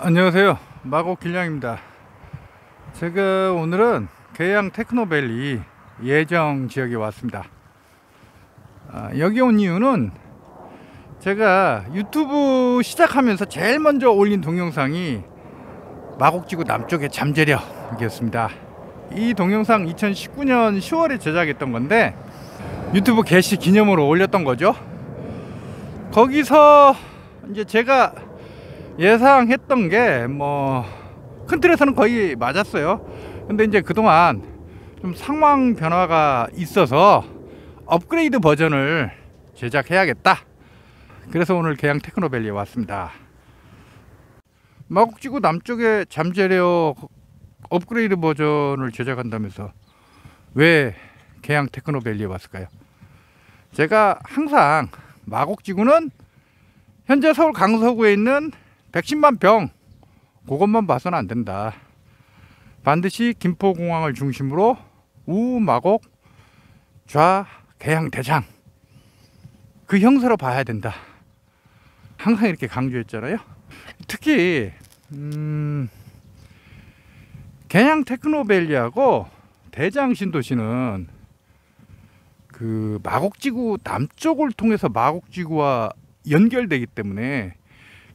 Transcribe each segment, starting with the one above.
안녕하세요, 마곡 길냥입니다. 제가 오늘은 계양 테크노밸리 예정 지역에 왔습니다. 여기 온 이유는 제가 유튜브 시작하면서 제일 먼저 올린 동영상이 마곡지구 남쪽의 잠재력이었습니다. 이 동영상 2019년 10월에 제작했던 건데 유튜브 개시 기념으로 올렸던 거죠. 거기서 이제 제가 예상했던 게 큰 틀에서는 거의 맞았어요. 근데 이제 그동안 좀 상황 변화가 있어서 업그레이드 버전을 제작해야겠다. 그래서 오늘 계양 테크노밸리에 왔습니다. 마곡지구 남쪽에 잠재력 업그레이드 버전을 제작한다면서 왜 계양 테크노밸리에 왔을까요? 제가 항상 마곡지구는 현재 서울 강서구에 있는 110만 평, 그것만 봐서는 안 된다. 반드시 김포공항을 중심으로 우, 마곡, 좌, 계양, 대장 그 형태로 봐야 된다. 항상 이렇게 강조했잖아요. 특히 계양 테크노밸리하고 대장 신도시는 그 마곡지구 남쪽을 통해서 마곡지구와 연결되기 때문에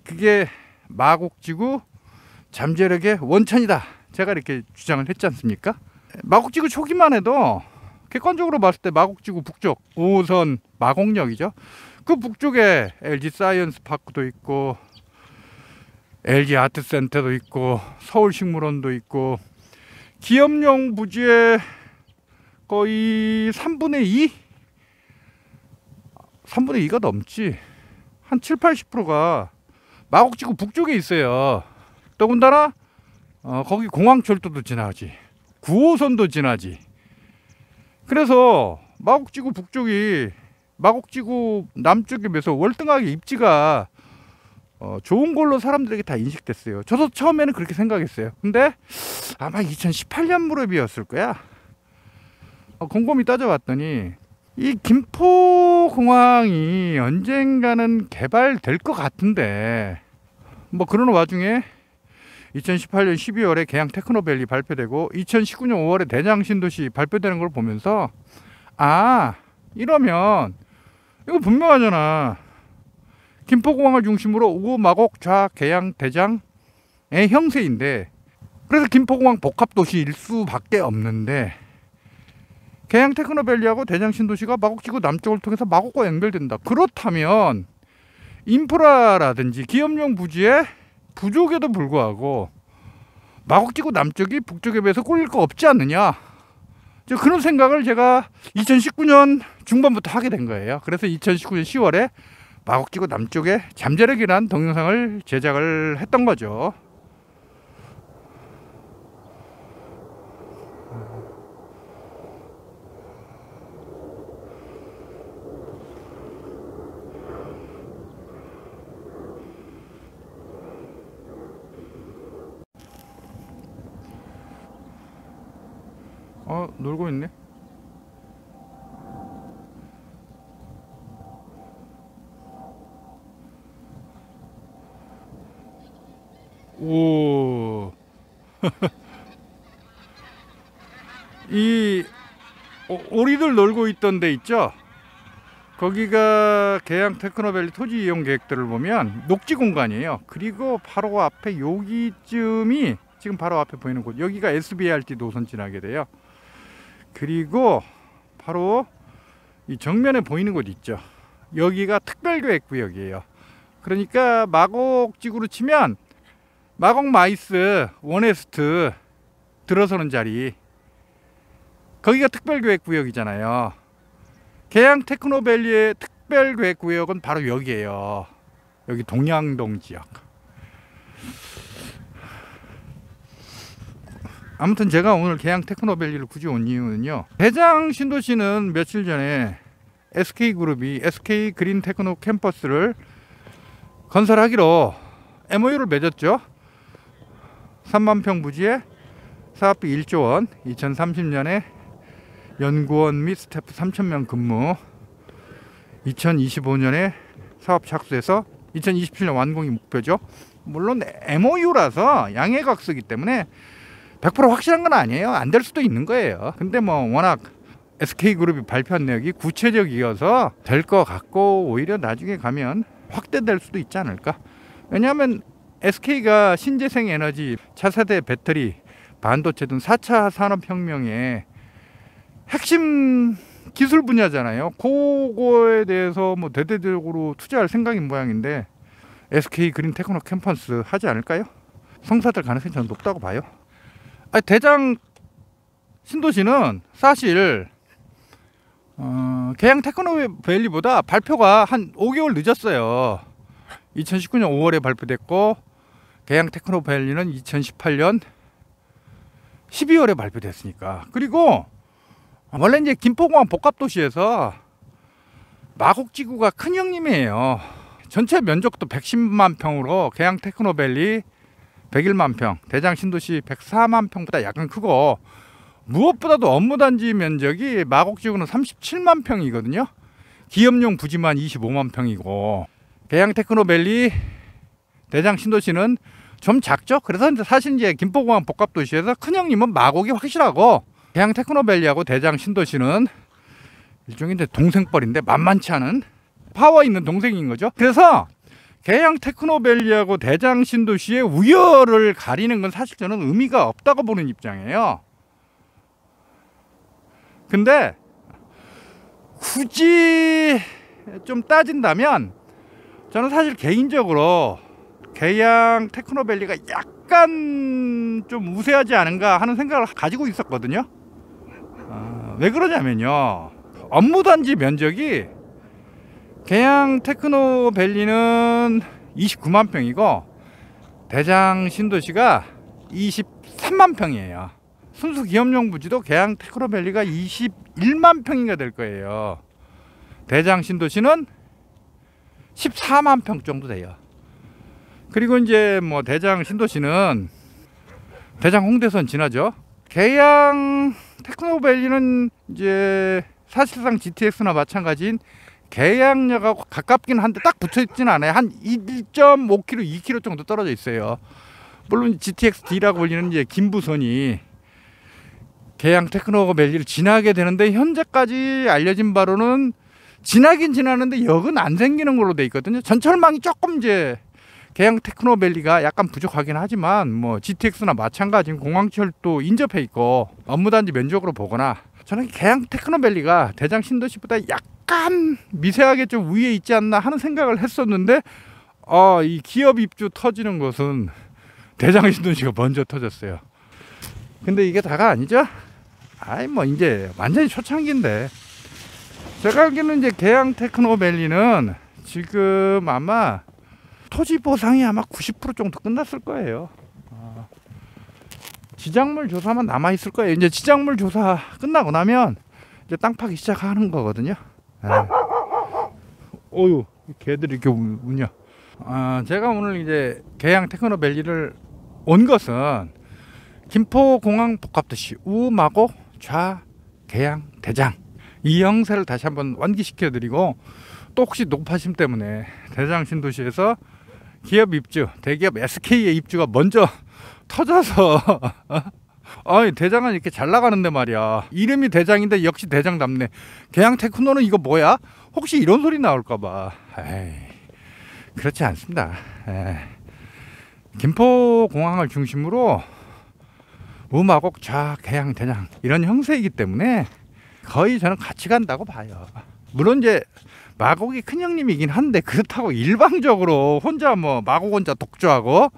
그게 마곡지구 잠재력의 원천이다. 제가 이렇게 주장을 했지 않습니까? 마곡지구 초기만 해도 객관적으로 봤을 때 마곡지구 북쪽 5호선 마곡역이죠. 그 북쪽에 LG 사이언스 파크도 있고 LG 아트센터도 있고 서울식물원도 있고 기업용 부지의 거의 3분의 2? 3분의 2가 넘지. 한 7, 80%가 마곡지구 북쪽에 있어요. 더군다나 거기 공항철도도 지나지, 9호선도 지나지. 그래서 마곡지구 북쪽이 마곡지구 남쪽에 비해서 월등하게 입지가 좋은 걸로 사람들에게 다 인식됐어요. 저도 처음에는 그렇게 생각했어요. 근데 아마 2018년 무렵이었을 거야. 곰곰이 따져봤더니 이 김포공항이 언젠가는 개발될 것 같은데 그러는 와중에 2018년 12월에 계양 테크노밸리 발표되고 2019년 5월에 대장 신도시 발표되는 걸 보면서 이러면 이거 분명하잖아. 김포공항을 중심으로 우, 마곡, 좌, 계양, 대장의 형세인데, 그래서 김포공항 복합도시일 수밖에 없는데 계양 테크노밸리하고 대장 신도시가 마곡지구 남쪽을 통해서 마곡과 연결된다. 그렇다면 인프라라든지 기업용 부지의 부족에도 불구하고 마곡지구 남쪽이 북쪽에 비해서 꼴릴 거 없지 않느냐. 그런 생각을 제가 2019년 중반부터 하게 된 거예요. 그래서 2019년 10월에 마곡지구 남쪽에 잠재력이라는 동영상을 제작을 했던 거죠. 놀고 있네. 오. 이 오리들 놀고 있던 데 있죠? 거기가 계양 테크노밸리 토지 이용 계획들을 보면 녹지 공간이에요. 그리고 바로 앞에 여기쯤이 지금 바로 앞에 보이는 곳, 여기가 SBRT 노선 지나게 돼요. 그리고 바로 이 정면에 보이는 곳 있죠. 여기가 특별계획구역이에요. 그러니까 마곡지구로 치면 마곡 마이스 원웨스트 들어서는 자리, 거기가 특별계획구역이잖아요. 계양 테크노밸리의 특별계획구역은 바로 여기에요. 여기 동양동 지역. 아무튼 제가 오늘 계양 테크노밸리를 굳이 온 이유는요, 대장 신도시는 며칠 전에 SK그룹이 SK 그린 테크노 캠퍼스를 건설하기로 MOU를 맺었죠. 3만 평 부지에 사업비 1조 원, 2030년에 연구원 및 스태프 3,000명 근무, 2025년에 사업 착수해서 2027년 완공이 목표죠. 물론 MOU라서 양해각서이기 때문에 100% 확실한 건 아니에요. 안 될 수도 있는 거예요. 근데 뭐 워낙 SK그룹이 발표한 내역이 구체적이어서 될 것 같고, 오히려 나중에 가면 확대될 수도 있지 않을까. 왜냐하면 SK가 신재생 에너지, 차세대 배터리, 반도체 등 4차 산업혁명의 핵심 기술 분야잖아요. 그거에 대해서 뭐 대대적으로 투자할 생각인 모양인데, SK 그린 테크노 캠퍼스 하지 않을까요? 성사될 가능성이 저는 높다고 봐요. 대장 신도시는 사실 계양 테크노밸리보다 발표가 한 5개월 늦었어요. 2019년 5월에 발표됐고, 계양 테크노밸리는 2018년 12월에 발표됐으니까. 그리고 원래 이제 김포공항 복합도시에서 마곡지구가 큰 형님이에요. 전체 면적도 110만 평으로 계양 테크노밸리 101만 평, 대장 신도시 104만 평보다 약간 크고, 무엇보다도 업무단지 면적이 마곡지구는 37만 평이거든요. 기업용 부지만 25만 평이고, 계양 테크노밸리, 대장 신도시는 좀 작죠. 그래서 사실 이제 김포공항 복합도시에서 큰형님은 마곡이 확실하고, 계양 테크노밸리하고 대장 신도시는 일종의 이제 동생뻘인데 만만치 않은 파워 있는 동생인 거죠. 그래서 계양 테크노밸리하고 대장 신도시의 우열을 가리는 건 사실 저는 의미가 없다고 보는 입장이에요. 근데 굳이 좀 따진다면 저는 사실 개인적으로 계양 테크노밸리가 약간 좀 우세하지 않은가 하는 생각을 가지고 있었거든요. 왜 그러냐면요, 업무단지 면적이 계양 테크노밸리는 29만 평이고 대장 신도시가 23만 평이에요. 순수 기업용 부지도 계양 테크노밸리가 21만 평인가 될 거예요. 대장 신도시는 14만 평 정도 돼요. 그리고 이제 뭐 대장 신도시는 대장 홍대선 지나죠. 계양 테크노밸리는 이제 사실상 GTX나 마찬가지인 계양역하고 가깝긴 한데 딱 붙어있지는 않아요. 한 1.5km, 2km 정도 떨어져 있어요. 물론 GTX-D라고 불리는 이제 김부선이 계양 테크노밸리를 지나게 되는데, 현재까지 알려진 바로는 지나긴 지나는데 역은 안 생기는 걸로 돼 있거든요. 전철망이 조금 이제 계양 테크노밸리가 약간 부족하긴 하지만 뭐 GTX나 마찬가지인 공항철도 인접해 있고, 업무단지 면적으로 보거나 저는 계양 테크노밸리가 대장 신도시보다 약간 미세하게 좀 위에 있지 않나 하는 생각을 했었는데, 이 기업 입주 터지는 것은 대장 신도시가 먼저 터졌어요. 근데 이게 다가 아니죠? 뭐 이제 완전히 초창기인데, 제가 알기로는 이제 계양 테크노밸리는 지금 아마 토지 보상이 아마 90% 정도 끝났을 거예요. 지작물 조사만 남아 있을 거예요. 이제 지작물 조사 끝나고 나면 이제 땅 파기 시작하는 거거든요. 어유, 개들이 이렇게 우냐. 제가 오늘 이제 계양 테크노밸리를 온 것은 김포공항 복합도시 우, 마곡, 좌, 계양, 대장 이 형세를 다시 한번 완기시켜 드리고, 또 혹시 높아심 때문에 대장 신도시에서 기업 입주, 대기업 SK의 입주가 먼저 터져서 대장은 이렇게 잘 나가는데 말이야, 이름이 대장인데 역시 대장답네, 계양 테크노는 이거 뭐야? 혹시 이런 소리 나올까봐. 그렇지 않습니다. 김포공항을 중심으로 우마곡, 좌, 계양, 대장 이런 형세이기 때문에 거의 저는 같이 간다고 봐요. 물론 이제 마곡이 큰 형님이긴 한데, 그렇다고 일방적으로 혼자 뭐 마곡 혼자 독주하고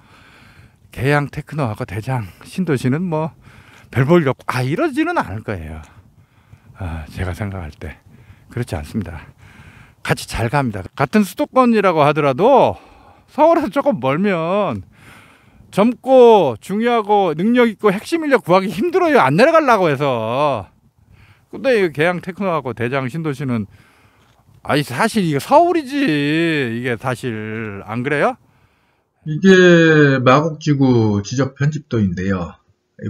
계양 테크노하고 대장 신도시는 뭐 별 볼 일 없고 이러지는 않을 거예요. 제가 생각할 때 그렇지 않습니다. 같이 잘 갑니다. 같은 수도권이라고 하더라도 서울에서 조금 멀면 젊고 중요하고 능력 있고 핵심 인력 구하기 힘들어요. 안 내려가려고 해서. 근데 계양 테크노하고 대장 신도시는 사실 이게 서울이지, 이게 사실 안 그래요? 이게 마곡지구 지적 편집도인데요.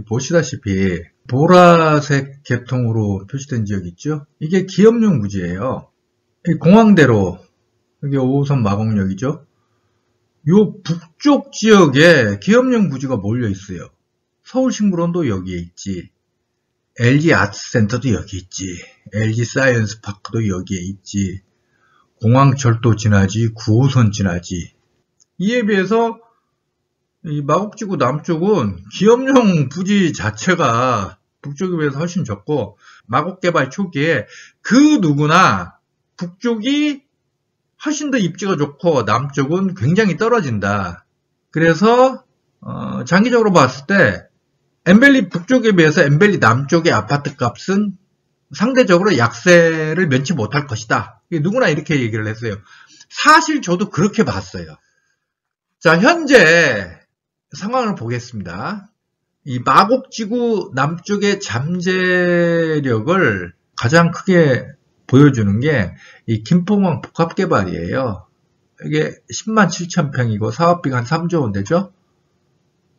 보시다시피 보라색 계통으로 표시된 지역 있죠? 이게 기업용 부지예요. 공항대로, 이게 5호선 마곡역이죠? 요 북쪽 지역에 기업용 부지가 몰려 있어요. 서울식물원도 여기에 있지. LG 아트센터도 여기 있지. LG 사이언스 파크도 여기에 있지. 공항철도 지나지. 9호선 지나지. 이에 비해서 이 마곡지구 남쪽은 기업용 부지 자체가 북쪽에 비해서 훨씬 적고, 마곡개발 초기에 그 누구나 북쪽이 훨씬 더 입지가 좋고 남쪽은 굉장히 떨어진다. 그래서 장기적으로 봤을 때 엠벨리 북쪽에 비해서 엠벨리 남쪽의 아파트 값은 상대적으로 약세를 면치 못할 것이다. 누구나 이렇게 얘기를 했어요. 사실 저도 그렇게 봤어요. 자, 현재 상황을 보겠습니다. 이 마곡지구 남쪽의 잠재력을 가장 크게 보여주는 게 이 김포공항 복합개발이에요. 이게 10만 7천 평이고 사업비가 한 3조 원 되죠.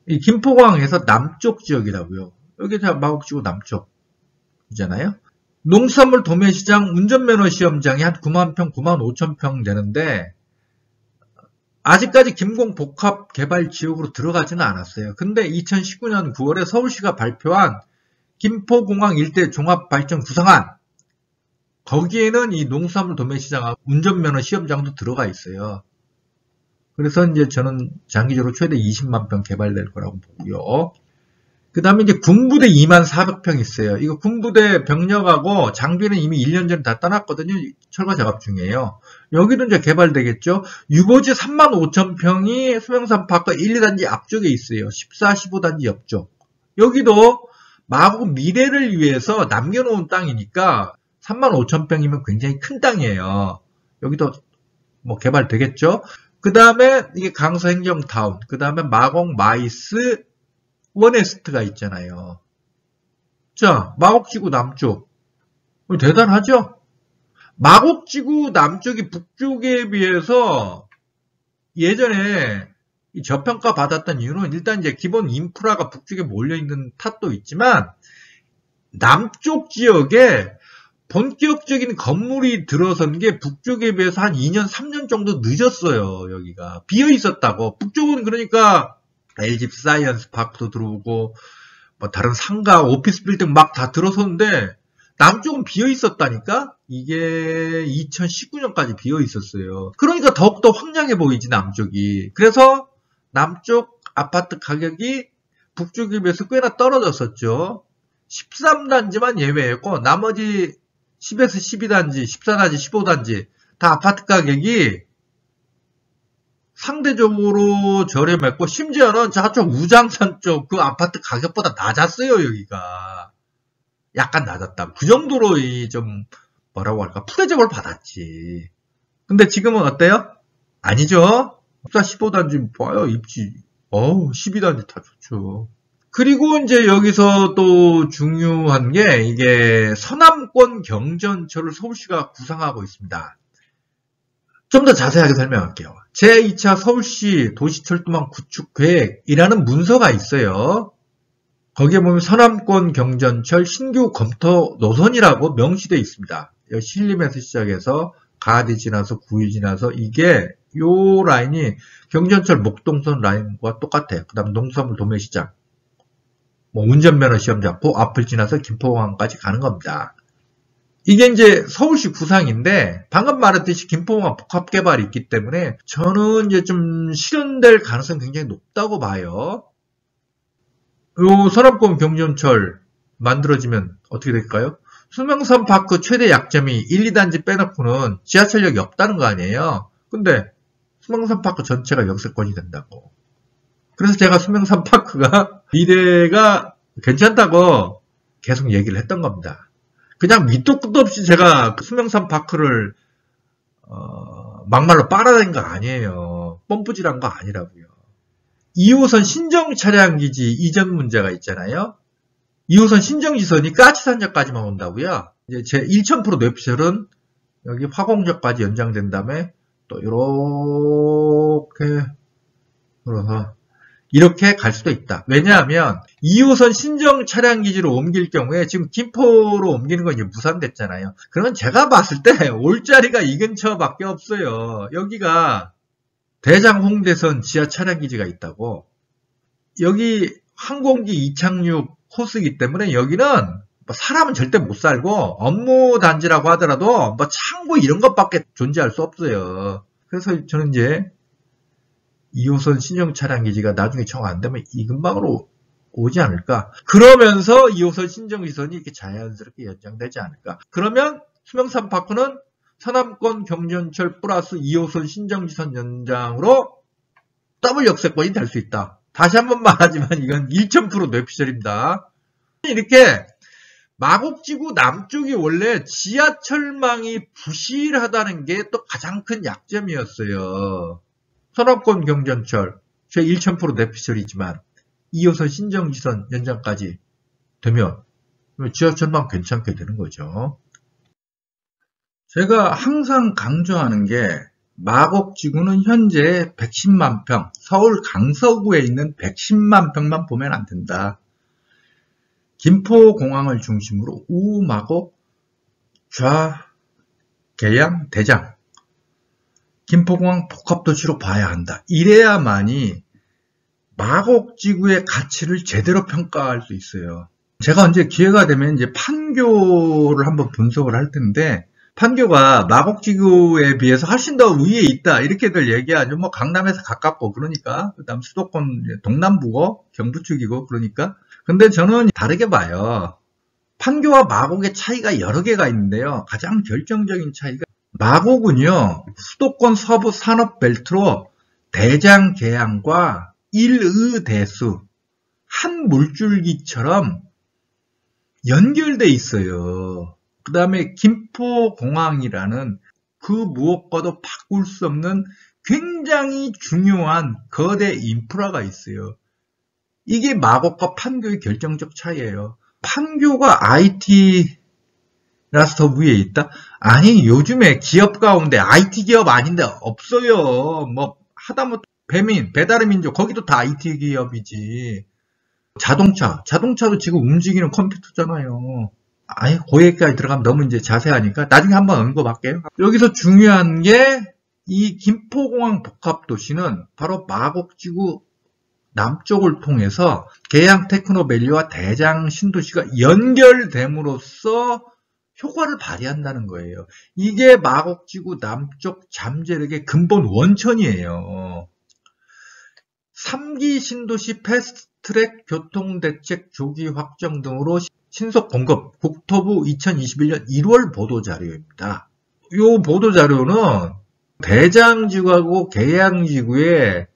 이 김포공항에서 남쪽 지역이라고요. 여기 다 마곡지구 남쪽이잖아요. 농수산물 도매시장 운전면허 시험장이 한 9만 평, 9만 5천 평 되는데 아직까지 김공 복합 개발 지역으로 들어가지는 않았어요. 근데 2019년 9월에 서울시가 발표한 김포공항 일대 종합발전 구상안, 거기에는 이 농수산물 도매시장하고 운전면허 시험장도 들어가 있어요. 그래서 이제 저는 장기적으로 최대 20만 평 개발될 거라고 보고요. 그 다음에 이제 군부대 2만 400평 있어요. 이거 군부대 병력하고 장비는 이미 1년 전에 다 떠났거든요. 철거 작업 중이에요. 여기도 이제 개발되겠죠. 유보지 3만 5천 평이 수명산파크 1, 2단지 앞쪽에 있어요. 14, 15단지 옆쪽. 여기도 마곡 미래를 위해서 남겨놓은 땅이니까 3만 5천 평이면 굉장히 큰 땅이에요. 여기도 뭐 개발되겠죠. 그 다음에 이게 강서 행정타운, 그 다음에 마곡 마이스 원에스트가 있잖아요. 자, 마곡지구 남쪽. 대단하죠? 마곡지구 남쪽이 북쪽에 비해서 예전에 저평가 받았던 이유는 일단 이제 기본 인프라가 북쪽에 몰려있는 탓도 있지만 남쪽 지역에 본격적인 건물이 들어선 게 북쪽에 비해서 한 2년, 3년 정도 늦었어요. 여기가. 비어 있었다고. 북쪽은 그러니까 LG 사이언스 파크도 들어오고 뭐 다른 상가, 오피스 빌딩 막 다 들어섰는데 남쪽은 비어 있었다니까? 이게 2019년까지 비어 있었어요. 그러니까 더욱더 황량해 보이지, 남쪽이. 그래서 남쪽 아파트 가격이 북쪽에 비해서 꽤나 떨어졌었죠. 13단지만 예외였고 나머지 10에서 12단지, 14단지, 15단지 다 아파트 가격이 상대적으로 저렴했고 심지어는 저쪽 우장산 쪽 그 아파트 가격보다 낮았어요. 여기가 약간 낮았다. 그 정도로 좀 뭐라고 할까 푸대접을 받았지. 근데 지금은 어때요? 아니죠. 14, 15단지 봐요. 입지 12단지 다 좋죠. 그리고 이제 여기서 또 중요한 게 이게 서남권 경전철을 서울시가 구상하고 있습니다. 좀 더 자세하게 설명할게요. 제2차 서울시 도시철도망 구축 계획이라는 문서가 있어요. 거기에 보면 서남권 경전철 신규 검토 노선이라고 명시되어 있습니다. 신림에서 시작해서 가디 지나서 구이 지나서 이게 요 라인이 경전철 목동선 라인과 똑같아요. 그 다음 농수산물 도매시장, 뭐 운전면허 시험장, 그 앞을 지나서 김포공항까지 가는 겁니다. 이게 이제 서울시 구상인데 방금 말했듯이 김포공항 복합개발이 있기 때문에 저는 이제 좀 실현될 가능성이 굉장히 높다고 봐요. 요 서남권 경전철 만들어지면 어떻게 될까요? 수명산파크 최대 약점이 1, 2단지 빼놓고는 지하철역이 없다는 거 아니에요. 근데 수명산파크 전체가 역세권이 된다고. 그래서 제가 수명산파크가 미래가 괜찮다고 계속 얘기를 했던 겁니다. 그냥 밑도 끝도 없이 제가 수명산파크를 막말로 빨아낸 거 아니에요. 뻔뿌질한 거 아니라고요. 2호선 신정 차량기지 이전 문제가 있잖아요. 2호선 신정지선이 까치산역까지만 온다고요. 이제 제 1000% 뇌피셜은 여기 화공역까지 연장된 다음에 또 이렇게 갈 수도 있다. 왜냐하면 2호선 신정 차량 기지로 옮길 경우에 지금 김포로 옮기는 건 이제 무산됐잖아요. 그러면 제가 봤을 때 올 자리가 이 근처밖에 없어요. 여기가 대장 홍대선 지하 차량기지가 있다고. 여기 항공기 이착륙 코스이기 때문에 여기는 뭐 사람은 절대 못 살고 업무 단지라고 하더라도 뭐 창고 이런 것밖에 존재할 수 없어요. 그래서 저는 이제 2호선 신정 차량기지가 나중에 정 안 되면 이 근방으로 오지 않을까. 그러면서 2호선 신정지선이 이렇게 자연스럽게 연장되지 않을까. 그러면 수명산파크는 서남권 경전철 플러스 2호선 신정지선 연장으로 더블 역세권이 될 수 있다. 다시 한번 말하지만 이건 1000% 뇌피셜입니다. 이렇게 마곡지구 남쪽이 원래 지하철망이 부실하다는 게 또 가장 큰 약점이었어요. 서남권 경전철, 제 1000% 뇌피셜이지만 2호선 신정지선 연장까지 되면 지하철망 괜찮게 되는 거죠. 제가 항상 강조하는 게 마곡지구는 현재 110만 평, 서울 강서구에 있는 110만 평만 보면 안 된다. 김포공항을 중심으로 우, 마곡, 좌, 계양, 대장, 김포공항 복합도시로 봐야 한다. 이래야만이 마곡지구의 가치를 제대로 평가할 수 있어요. 제가 언제 기회가 되면 이제 판교를 한번 분석을 할 텐데, 판교가 마곡지구에 비해서 훨씬 더 위에 있다 이렇게들 얘기하죠. 뭐 강남에서 가깝고 그러니까, 그다음 수도권 동남부고 경부 쪽이고 그러니까. 근데 저는 다르게 봐요. 판교와 마곡의 차이가 여러 개가 있는데요. 가장 결정적인 차이가 마곡은요, 수도권 서부 산업벨트로 대장 계양과 일의대수 한 물줄기처럼 연결돼 있어요. 그 다음에 김포공항이라는 그 무엇과도 바꿀 수 없는 굉장히 중요한 거대 인프라가 있어요. 이게 마곡과 판교의 결정적 차이예요. 판교가 IT라서 더 위에 있다? 아니, 요즘에 기업 가운데 IT 기업 아닌데 없어요. 뭐 하다못해 배민, 배달의민족 거기도 다 IT 기업이지. 자동차도 지금 움직이는 컴퓨터잖아요. 아니, 그 얘기까지 들어가면 너무 이제 자세하니까 나중에 한번 언급할게요. 여기서 중요한 게 이 김포공항 복합도시는 바로 마곡지구 남쪽을 통해서 계양 테크노밸리와 대장 신도시가 연결됨으로써 효과를 발휘한다는 거예요. 이게 마곡지구 남쪽 잠재력의 근본 원천이에요. 3기 신도시 패스트트랙 교통대책 조기 확정 등으로 신속 공급, 국토부 2021년 1월 보도자료입니다. 이 보도자료는 대장지구하고 계양지구에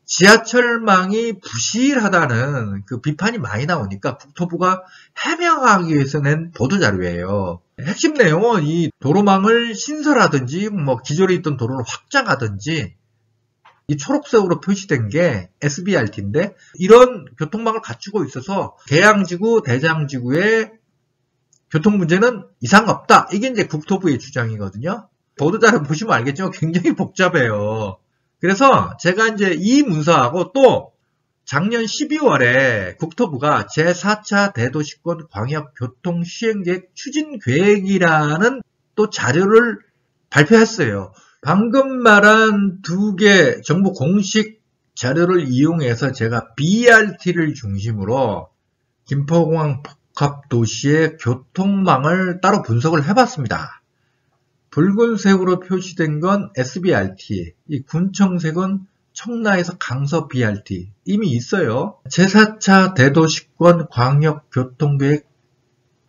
지하철망이 부실하다는 그 비판이 많이 나오니까 국토부가 해명하기 위해서 낸 보도자료예요. 핵심 내용은 이 도로망을 신설하든지 뭐 기존에 있던 도로를 확장하든지, 이 초록색으로 표시된 게 SBRT인데 이런 교통망을 갖추고 있어서 계양지구, 대장지구의 교통 문제는 이상 없다. 이게 이제 국토부의 주장이거든요. 보도자료 보시면 알겠지만 굉장히 복잡해요. 그래서 제가 이제 이 문서하고 또 작년 12월에 국토부가 제4차 대도시권 광역교통 시행계획 추진계획이라는 또 자료를 발표했어요. 방금 말한 두 개 정부 공식 자료를 이용해서 제가 BRT를 중심으로 김포공항 복합도시의 교통망을 따로 분석을 해봤습니다. 붉은색으로 표시된 건 SBRT, 이 군청색은 청라에서 강서 BRT 이미 있어요. 제4차 대도시권 광역교통계획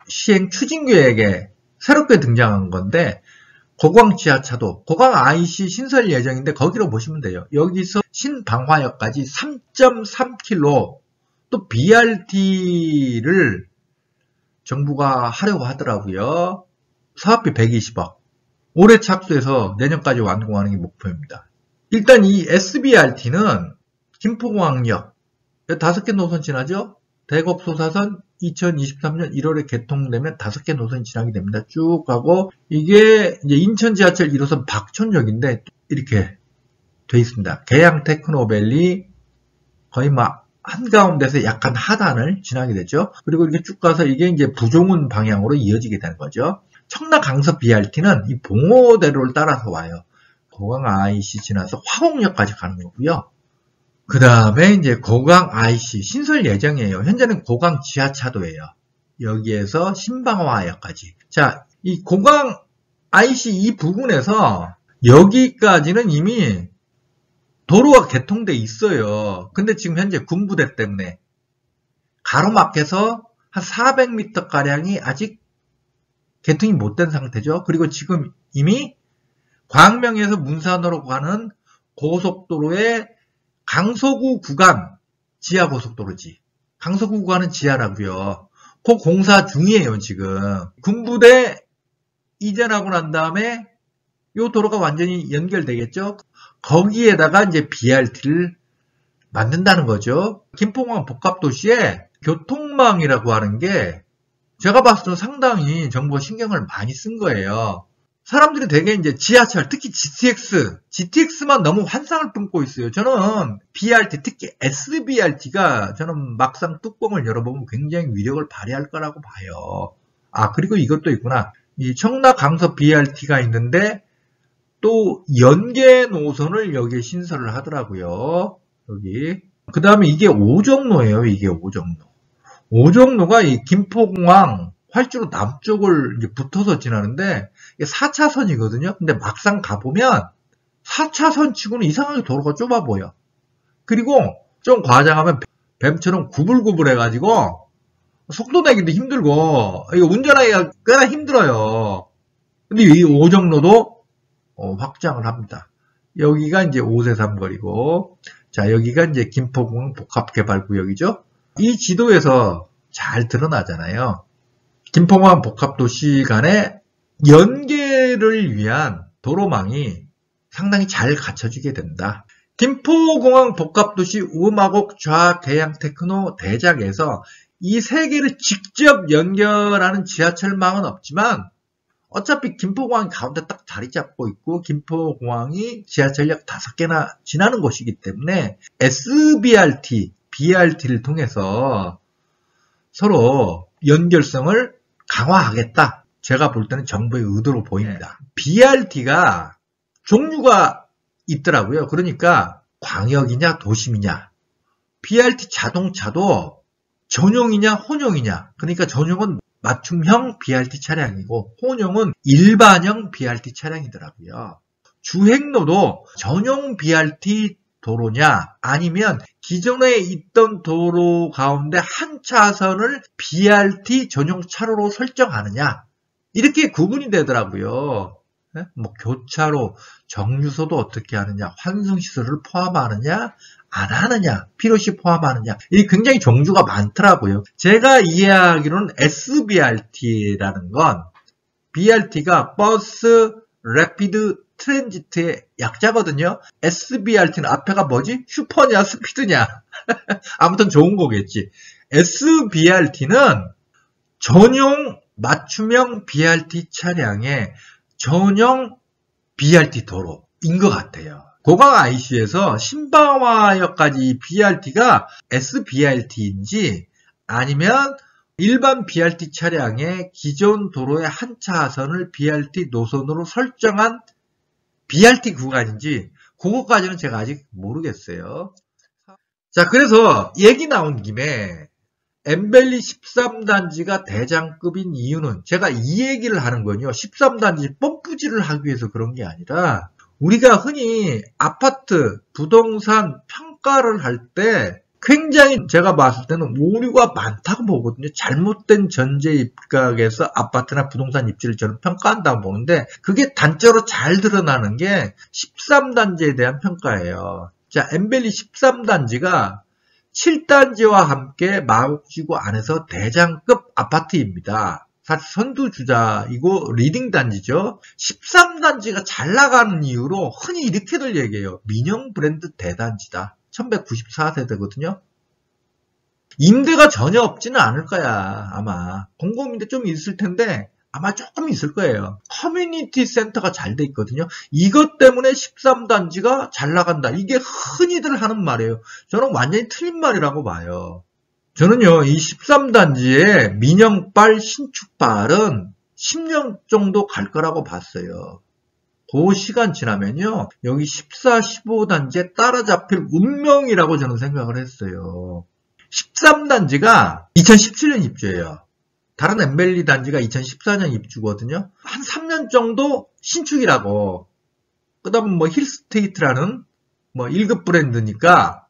시행 추진계획에 새롭게 등장한 건데, 고광 지하차도, 고광 IC 신설 예정인데 거기로 보시면 돼요. 여기서 신방화역까지 3.3km, 또 BRT를 정부가 하려고 하더라고요. 사업비 120억. 올해 착수해서 내년까지 완공하는 게 목표입니다. 일단 이 SBRT는 김포공항역 5개 노선 지나죠? 대곡소사선 2023년 1월에 개통되면 5개 노선이 지나게 됩니다. 쭉 가고, 이게 이제 인천 지하철 1호선 박촌역인데 이렇게 돼 있습니다. 계양 테크노밸리 거의 막 한가운데서 약간 하단을 지나게 되죠. 그리고 이렇게 쭉 가서 이게 이제 부종은 방향으로 이어지게 되는 거죠. 청라 강서 BRT는 이 봉오대로를 따라서 와요. 고강 IC 지나서 화곡역까지 가는 거고요. 그 다음에 이제 고강 IC 신설 예정이에요. 현재는 고강 지하차도예요. 여기에서 신방화역까지. 자, 이 고강 IC 이 부분에서 여기까지는 이미 도로가 개통돼 있어요. 근데 지금 현재 군부대 때문에 가로막혀서 한 400m가량이 아직 개통이 못 된 상태죠. 그리고 지금 이미 광명에서 문산으로 가는 고속도로의 강서구 구간, 지하고속도로지. 강서구 구간은 지하라고요. 그 공사 중이에요, 지금. 군부대 이전하고 난 다음에 이 도로가 완전히 연결되겠죠. 거기에다가 이제 BRT를 만든다는 거죠. 김포공항 복합도시에 교통망이라고 하는 게 제가 봤을 때는 상당히 정부가 신경을 많이 쓴 거예요. 사람들이 되게 이제 지하철, 특히 GTX만 너무 환상을 품고 있어요. 저는 BRT, 특히 SBRT가 저는 막상 뚜껑을 열어보면 굉장히 위력을 발휘할 거라고 봐요. 아, 그리고 이것도 있구나. 이 청라 강서 BRT가 있는데 또 연계 노선을 여기에 신설을 하더라고요. 여기. 그 다음에 이게 오정로예요. 이게 오정로. 오정로가 이 김포공항 활주로 남쪽을 이제 붙어서 지나는데 이게 4차선이거든요. 근데 막상 가보면 4차선 치고는 이상하게 도로가 좁아 보여. 그리고 좀 과장하면 뱀처럼 구불구불해가지고 속도 내기도 힘들고 이거 운전하기가 꽤나 힘들어요. 근데 이 오정로도 확장을 합니다. 여기가 이제 5세3 거리고, 자, 여기가 이제 김포공항 복합개발구역이죠. 이 지도에서 잘 드러나잖아요. 김포공항 복합도시 간의 연계를 위한 도로망이 상당히 잘 갖춰지게 된다. 김포공항 복합도시 우마곡 좌계양 테크노 대작에서 이 세 개를 직접 연결하는 지하철망은 없지만 어차피 김포공항이 가운데 딱 자리 잡고 있고 김포공항이 지하철역 5개나 지나는 곳이기 때문에 SBRT, BRT를 통해서 서로 연결성을 강화하겠다. 제가 볼 때는 정부의 의도로 보입니다. BRT가 종류가 있더라고요. 그러니까 광역이냐 도심이냐. BRT 자동차도 전용이냐 혼용이냐. 그러니까 전용은 맞춤형 BRT 차량이고 혼용은 일반형 BRT 차량이더라고요. 주행로도 전용 BRT 도로냐 아니면 기존에 있던 도로 가운데 한 차선을 BRT 전용 차로로 설정하느냐 이렇게 구분이 되더라고요. 뭐 교차로, 정류소도 어떻게 하느냐, 환승시설을 포함하느냐 안 하느냐, 필요시 포함하느냐 이 굉장히 종류가 많더라고요. 제가 이해하기로는 SBRT라는 건 BRT가 버스 래피드 트랜지트의 약자거든요. SBRT는 앞에가 뭐지? 슈퍼냐 스피드냐 아무튼 좋은 거겠지. SBRT는 전용 맞춤형 BRT 차량의 전용 BRT 도로인 것 같아요. 고강 IC에서 신방화역까지 BRT가 SBRT인지 아니면 일반 BRT 차량의 기존 도로의 한 차선을 BRT 노선으로 설정한 BRT 구간인지 그것까지는 제가 아직 모르겠어요. 자, 그래서 얘기 나온 김에 엠벨리 13단지가 대장급인 이유는 제가 이 얘기를 하는 건요. 13단지 펌프질을 하기 위해서 그런 게 아니라 우리가 흔히 아파트, 부동산 평가를 할 때 굉장히 제가 봤을 때는 오류가 많다고 보거든요. 잘못된 전제 입각에서 아파트나 부동산 입지를 저는 평가한다고 보는데 그게 단적으로 잘 드러나는 게 13단지에 대한 평가예요. 자, 엠벨리 13단지가 7단지와 함께 마곡지구 안에서 대장급 아파트입니다. 사실 선두주자이고 리딩단지죠. 13단지가 잘 나가는 이유로 흔히 이렇게들 얘기해요. 민영 브랜드 대단지다. 1194세대거든요. 임대가 전혀 없지는 않을 거야. 아마 공공임대 좀 있을 텐데 아마 조금 있을 거예요. 커뮤니티 센터가 잘 돼 있거든요. 이것 때문에 13단지가 잘 나간다. 이게 흔히들 하는 말이에요. 저는 완전히 틀린 말이라고 봐요. 저는요, 이 13단지의 민영발, 신축발은 10년 정도 갈 거라고 봤어요. 그 시간 지나면요. 여기 14, 15단지에 따라잡힐 운명이라고 저는 생각을 했어요. 13단지가 2017년 입주예요. 다른 엠벨리 단지가 2014년 입주거든요. 한 3년 정도 신축이라고. 그 다음 뭐 힐스테이트라는 뭐 1급 브랜드니까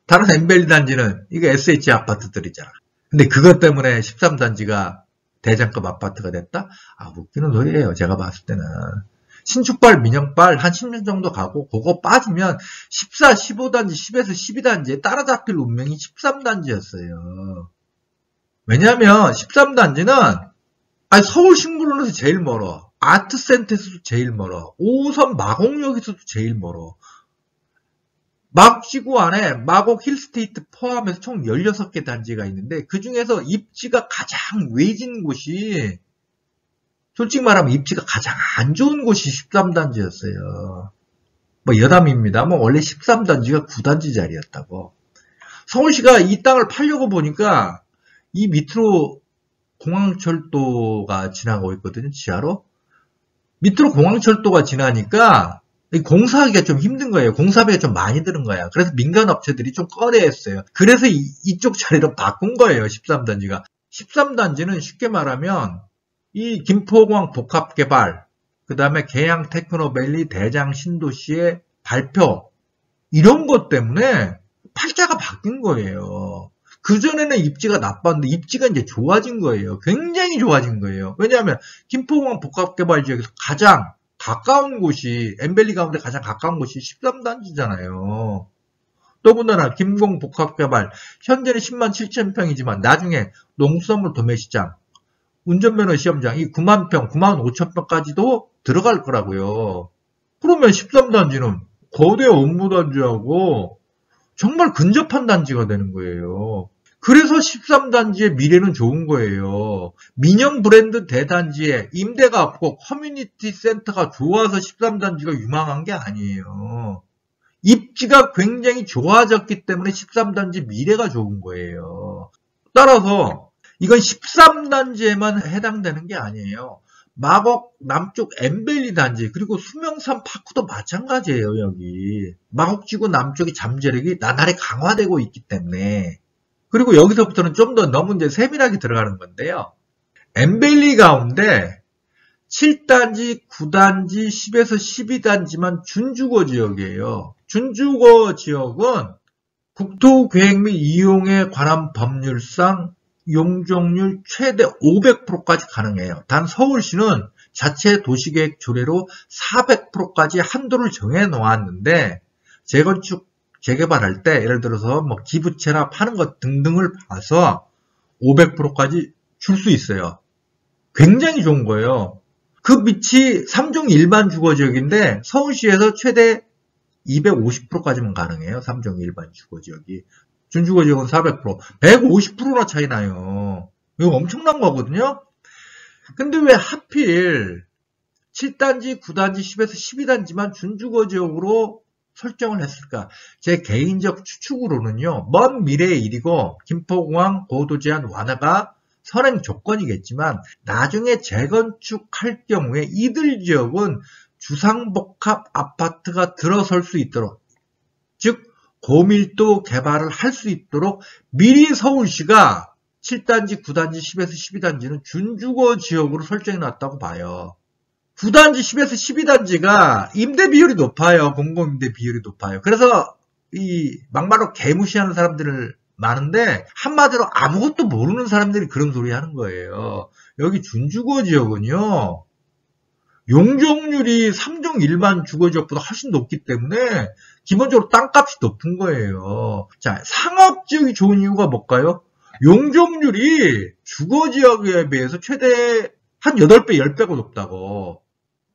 다른 엠벨리 단지는 이거 SH 아파트들이잖아. 근데 그것 때문에 13단지가 대장급 아파트가 됐다? 아, 웃기는 소리예요. 제가 봤을 때는. 신축발, 민영발 한 10년 정도 가고 그거 빠지면 14, 15단지, 10에서 12단지에 따라잡힐 운명이 13단지였어요. 왜냐하면 13단지는 서울 신부로에서 제일 멀어. 아트센터에서도 제일 멀어. 5호선 마곡역에서도 제일 멀어. 마곡지구 안에 마곡 힐스테이트 포함해서 총 16개 단지가 있는데 그 중에서 입지가 가장 외진 곳이 솔직히 말하면 입지가 가장 안 좋은 곳이 13단지였어요. 뭐 여담입니다. 뭐 원래 13단지가 9단지 자리였다고. 서울시가 이 땅을 팔려고 보니까 이 밑으로 공항철도가 지나가고 있거든요. 지하로. 밑으로 공항철도가 지나니까 공사하기가 좀 힘든 거예요. 공사비가 좀 많이 드는 거야. 그래서 민간 업체들이 좀 꺼려했어요. 그래서 이쪽 자리로 바꾼 거예요. 13단지가. 13단지는 쉽게 말하면 이 김포공항 복합개발, 그 다음에 계양 테크노밸리 대장 신도시의 발표 이런 것 때문에 팔자가 바뀐 거예요. 그전에는 입지가 나빴는데 입지가 이제 좋아진 거예요. 굉장히 좋아진 거예요. 왜냐하면 김포공항 복합개발 지역에서 가장 가까운 곳이 엠벨리 가운데 가장 가까운 곳이 13단지잖아요. 더군다나 김공 복합개발 현재는 10만 7천 평이지만 나중에 농수산물 도매시장 운전면허 시험장 이 9만 평, 9만 5천 평까지도 들어갈 거라고요. 그러면 13단지는 거대 업무단지하고 정말 근접한 단지가 되는 거예요. 그래서 13단지의 미래는 좋은 거예요. 민영 브랜드 대단지에 임대가 없고 커뮤니티 센터가 좋아서 13단지가 유망한 게 아니에요. 입지가 굉장히 좋아졌기 때문에 13단지 미래가 좋은 거예요. 따라서 이건 13단지에만 해당되는 게 아니에요. 마곡 남쪽 엠벨리 단지 그리고 수명산 파크도 마찬가지예요. 여기 마곡지구 남쪽의 잠재력이 나날이 강화되고 있기 때문에 그리고 여기서부터는 좀 더 너무 이제 세밀하게 들어가는 건데요. 엠벨리 가운데 7단지, 9단지, 10에서 12단지만 준주거 지역이에요. 준주거 지역은 국토계획 및 이용에 관한 법률상 용적률 최대 500%까지 가능해요. 단 서울시는 자체 도시계획 조례로 400%까지 한도를 정해 놓았는데 재건축, 재개발할 때 예를 들어서 뭐 기부채나 파는 것 등등을 봐서 500%까지 줄 수 있어요. 굉장히 좋은 거예요. 그 밑이 3종 일반 주거지역인데 서울시에서 최대 250%까지만 가능해요. 3종 일반 주거지역이. 준주거지역은 400%, 150%나 차이 나요. 이거 엄청난 거거든요. 근데 왜 하필 7단지, 9단지, 10에서 12단지만 준주거지역으로 설정을 했을까? 제 개인적 추측으로는요. 먼 미래의 일이고 김포공항 고도제한 완화가 선행 조건이겠지만 나중에 재건축할 경우에 이들 지역은 주상복합 아파트가 들어설 수 있도록 즉 고밀도 개발을 할 수 있도록 미리 서울시가 7단지, 9단지, 10에서 12단지는 준주거 지역으로 설정해 놨다고 봐요. 9단지, 10에서 12단지가 임대 비율이 높아요. 공공임대 비율이 높아요. 그래서 이 막말로 개무시하는 사람들을 많은데 한마디로 아무것도 모르는 사람들이 그런 소리 하는 거예요. 여기 준주거 지역은요. 용적률이 3종 일반 주거지역보다 훨씬 높기 때문에 기본적으로 땅값이 높은 거예요. 자, 상업지역이 좋은 이유가 뭘까요? 용적률이 주거지역에 비해서 최대 한 8배, 10배가 높다고.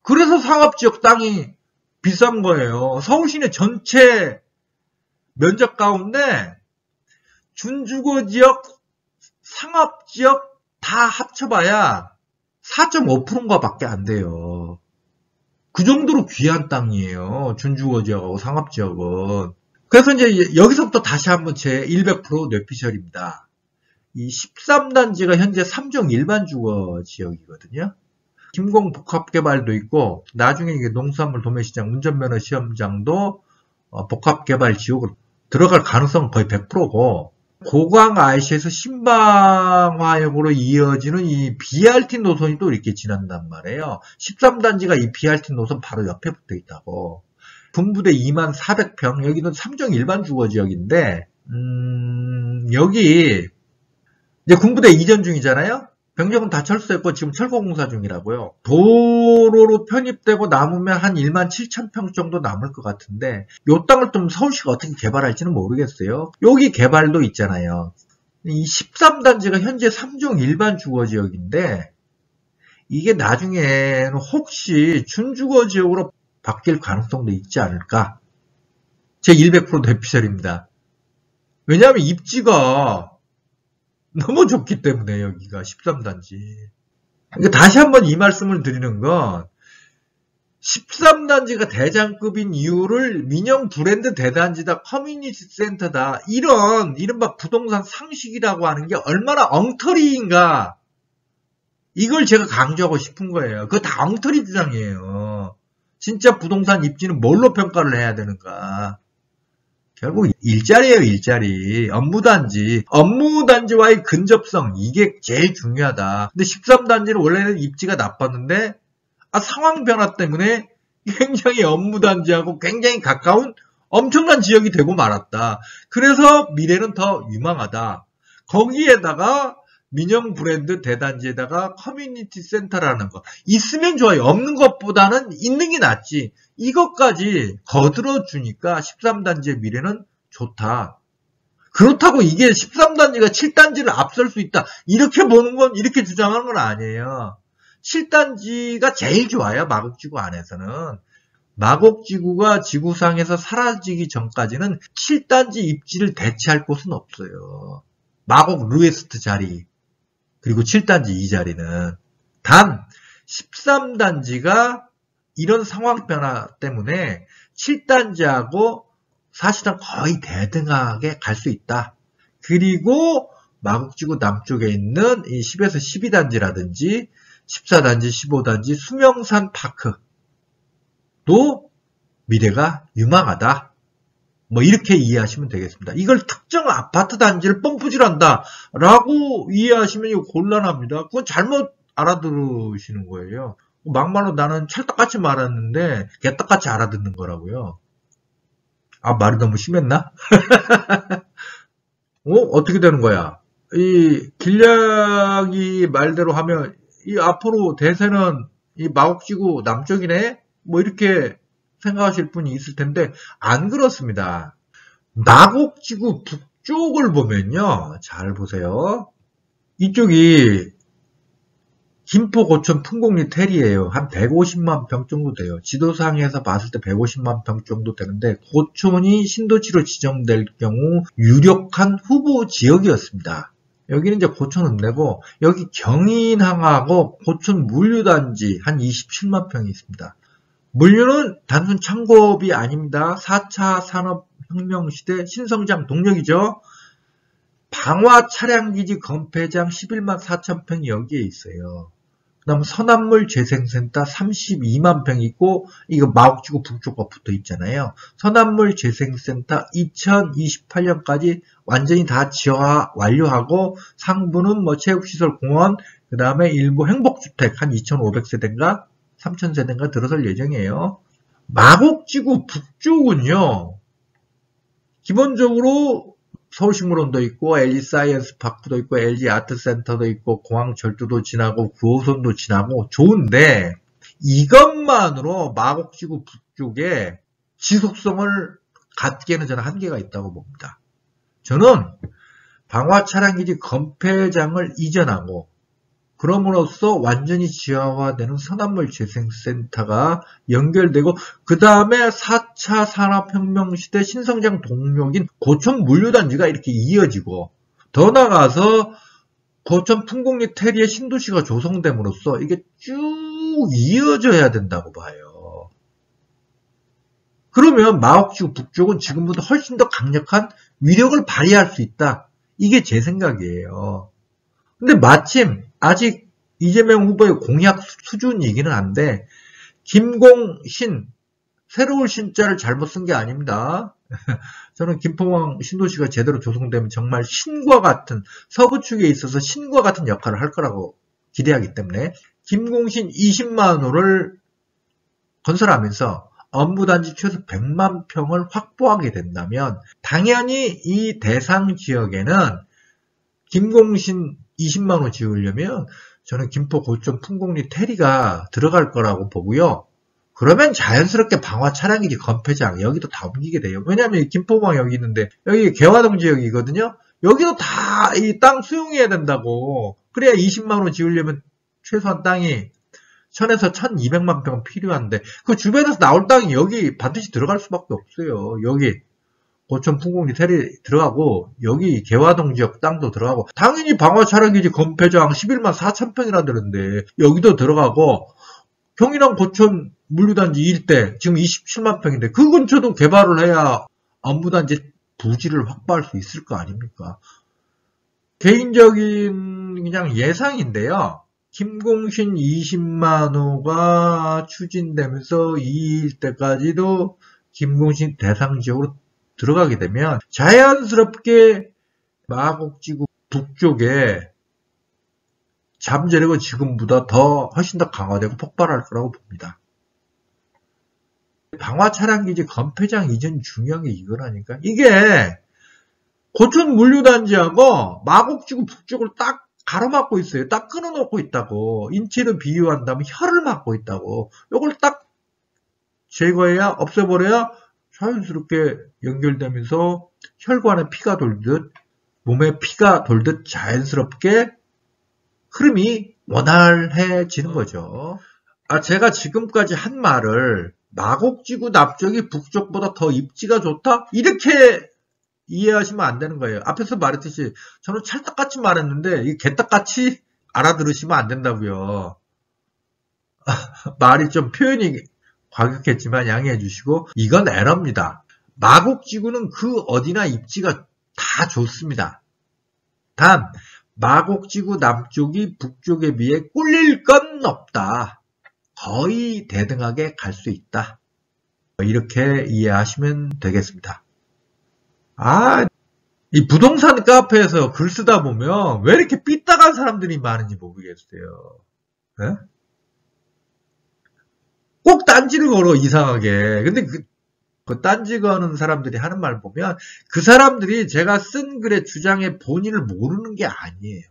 그래서 상업지역 땅이 비싼 거예요. 서울시내 전체 면적 가운데 준주거지역, 상업지역 다 합쳐봐야 4.5%인가 밖에 안 돼요. 그 정도로 귀한 땅이에요. 준주거지역하고 상업지역은. 그래서 이제 여기서부터 다시 한번 제 100% 뇌피셜입니다. 이 13단지가 현재 3종 일반 주거지역이거든요. 김공복합개발도 있고 나중에 이게 농수산물 도매시장 운전면허 시험장도 복합개발 지역으로 들어갈 가능성은 거의 100%고 고강 IC에서 신방화역으로 이어지는 이 BRT 노선이 또 이렇게 지난단 말이에요. 13단지가 이 BRT 노선 바로 옆에 붙어 있다고. 군부대 24,400평, 여기는 3종 일반 주거지역인데 여기 이제 군부대 이전 중이잖아요. 병력은 다 철수했고 지금 철거공사 중이라고요. 도로로 편입되고 남으면 한 17,000평 정도 남을 것 같은데 요 땅을 좀 서울시가 어떻게 개발할지는 모르겠어요. 여기 개발도 있잖아요. 이 13단지가 현재 3종 일반 주거지역인데 이게 나중에는 혹시 준주거지역으로 바뀔 가능성도 있지 않을까? 제 100% 대피설입니다. 왜냐하면 입지가 너무 좋기 때문에 여기가 13단지. 그러니까 다시 한번 이 말씀을 드리는 건 13단지가 대장급인 이유를 민영 브랜드 대단지다, 커뮤니티 센터다, 이런 이른바 부동산 상식이라고 하는 게 얼마나 엉터리인가, 이걸 제가 강조하고 싶은 거예요. 그거 다 엉터리 주장이에요. 진짜 부동산 입지는 뭘로 평가를 해야 되는가. 결국 일자리예요, 일자리. 업무단지와의 근접성, 이게 제일 중요하다. 근데 13단지는 원래는 입지가 나빴는데 상황 변화 때문에 굉장히 업무단지하고 굉장히 가까운 엄청난 지역이 되고 말았다. 그래서 미래는 더 유망하다. 거기에다가 민영 브랜드 대단지에다가 커뮤니티 센터라는 거 있으면 좋아요. 없는 것보다는 있는 게 낫지. 이것까지 거들어주니까 13단지의 미래는 좋다. 그렇다고 이게 13단지가 7단지를 앞설 수 있다, 이렇게 보는 건, 이렇게 주장하는 건 아니에요. 7단지가 제일 좋아요. 마곡지구 안에서는. 마곡지구가 지구상에서 사라지기 전까지는 7단지 입지를 대체할 곳은 없어요. 마곡 루에스트 자리 그리고 7단지 이 자리는. 단 13단지가 이런 상황 변화 때문에 7단지하고 사실은 거의 대등하게 갈 수 있다. 그리고 마곡지구 남쪽에 있는 이 10에서 12단지라든지 14단지, 15단지 수명산 파크도 미래가 유망하다. 뭐 이렇게 이해하시면 되겠습니다. 이걸 특정 아파트 단지를 펌프질한다 라고 이해하시면 이거 곤란합니다. 그건 잘못 알아들으시는 거예요. 막말로 나는 찰떡같이 말했는데 개떡같이 알아듣는 거라고요. 말이 너무 심했나? 어떻게 되는 거야? 이 길냥이 말대로 하면 이 앞으로 대세는 이 마곡지구 남쪽이네? 뭐 이렇게 생각하실 분이 있을 텐데 안 그렇습니다. 마곡지구 북쪽을 보면요. 잘 보세요. 이쪽이 김포, 고천, 풍곡리, 테리예요. 한 150만 평 정도 돼요. 지도상에서 봤을 때 150만 평 정도 되는데 고천이 신도시로 지정될 경우 유력한 후보 지역이었습니다. 여기는 이제 고천 읍내고 여기 경인항하고 고천 물류단지 한 27만 평이 있습니다. 물류는 단순 창고업이 아닙니다. 4차 산업혁명 시대 신성장 동력이죠. 방화 차량기지 건폐장 11만 4천 평이 여기에 있어요. 그 다음 선암물 재생센터 32만 평이 있고, 이거 마곡지구 북쪽과 붙어 있잖아요. 선암물 재생센터 2028년까지 완전히 다 지하 완료하고, 상부는 뭐 체육시설 공원, 그 다음에 일부 행복주택 한 2,500세대인가 3,000세대인가 들어설 예정이에요. 마곡지구 북쪽은요, 기본적으로 서울식물원도 있고 LG사이언스파크도 있고 LG아트센터도 있고 공항철도도 지나고 9호선도 지나고 좋은데 이것만으로 마곡지구 북쪽에 지속성을 갖기에는 저는 한계가 있다고 봅니다. 저는 방화차량기지 건폐장을 이전하고 그럼으로써 완전히 지하화되는 선암물 재생센터가 연결되고 그 다음에 4차 산업혁명 시대 신성장 동력인 고천 물류단지가 이렇게 이어지고 더 나아가서 고천 풍곡리 테리의 신도시가 조성됨으로써 이게 쭉 이어져야 된다고 봐요. 그러면 마곡지구 북쪽은 지금보다 훨씬 더 강력한 위력을 발휘할 수 있다. 이게 제 생각이에요. 근데 마침 아직 이재명 후보의 공약 수준이기는 한데 김공신 새로운 신자를 잘못 쓴 게 아닙니다. 저는 김포공항 신도시가 제대로 조성되면 정말 신과 같은 서부 축에 있어서 신과 같은 역할을 할 거라고 기대하기 때문에 김공신 20만 호를 건설하면서 업무단지 최소 100만 평을 확보하게 된다면 당연히 이 대상 지역에는 김공신 20만 호 지으려면 저는 김포 고점 풍곡리 테리가 들어갈 거라고 보고요. 그러면 자연스럽게 방화 차량기지 건폐장 여기도 다 옮기게 돼요. 왜냐하면 김포공항 여기 있는데 여기 개화동 지역이거든요. 여기도 다 이 땅 수용해야 된다고. 그래야 20만 호 지으려면 최소한 땅이 1000에서 1200만 평 필요한데 그 주변에서 나올 땅이 여기 반드시 들어갈 수밖에 없어요. 여기 고천 풍곡리 테리 들어가고 여기 개화동 지역 땅도 들어가고 당연히 방화 차량기지 건폐장 11만 4천 평이라 되는데 여기도 들어가고 경인항 고천 물류단지 일대 지금 27만 평인데 그 근처도 개발을 해야 업무단지 부지를 확보할 수 있을 거 아닙니까? 개인적인 그냥 예상인데요. 김공신 20만 호가 추진되면서 이 일대까지도 김공신 대상 지역으로 들어가게 되면 자연스럽게 마곡지구 북쪽에 잠재력은 지금보다 훨씬 더 강화되고 폭발할 거라고 봅니다. 방화 차량기지 건폐장 이전 중요한 게 이거라니까. 이게 고천 물류단지하고 마곡지구 북쪽을 딱 가로막고 있어요. 딱 끊어놓고 있다고. 인체로 비유한다면 혀를 막고 있다고. 이걸 딱 제거해야 없애버려야 자연스럽게 연결되면서 혈관에 피가 돌듯 몸에 피가 돌듯 자연스럽게 흐름이 원활해지는 거죠. 제가 지금까지 한 말을 마곡지구 남쪽이 북쪽보다 더 입지가 좋다? 이렇게 이해하시면 안 되는 거예요. 앞에서 말했듯이 저는 찰떡같이 말했는데 이 개떡같이 알아들으시면 안 된다고요. 말이 좀 표현이 과격했지만 양해해 주시고 이건 에러입니다. 마곡지구는 그 어디나 입지가 다 좋습니다. 단 마곡지구 남쪽이 북쪽에 비해 꿀릴 건 없다. 거의 대등하게 갈 수 있다. 이렇게 이해하시면 되겠습니다. 이 부동산 카페에서 글 쓰다 보면 왜 이렇게 삐딱한 사람들이 많은지 모르겠어요. 네? 꼭 딴지를 걸어, 이상하게. 근데 그 딴지 거는 사람들이 하는 말 보면 그 사람들이 제가 쓴 글의 주장의 본인을 모르는 게 아니에요.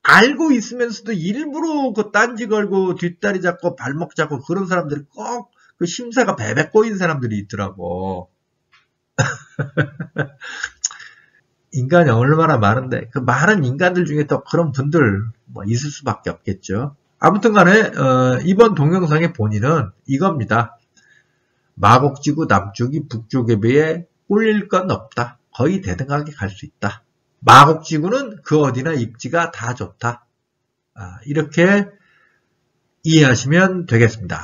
알고 있으면서도 일부러 그 딴지 걸고 뒷다리 잡고 발목 잡고 그런 사람들이 꼭 그 심사가 베베 꼬인 사람들이 있더라고. 인간이 얼마나 많은데 그 많은 인간들 중에 또 그런 분들 뭐 있을 수밖에 없겠죠. 아무튼 간에 이번 동영상의 본의는 이겁니다. 마곡지구 남쪽이 북쪽에 비해 꿀릴 건 없다. 거의 대등하게 갈 수 있다. 마곡지구는 그 어디나 입지가 다 좋다. 이렇게 이해하시면 되겠습니다.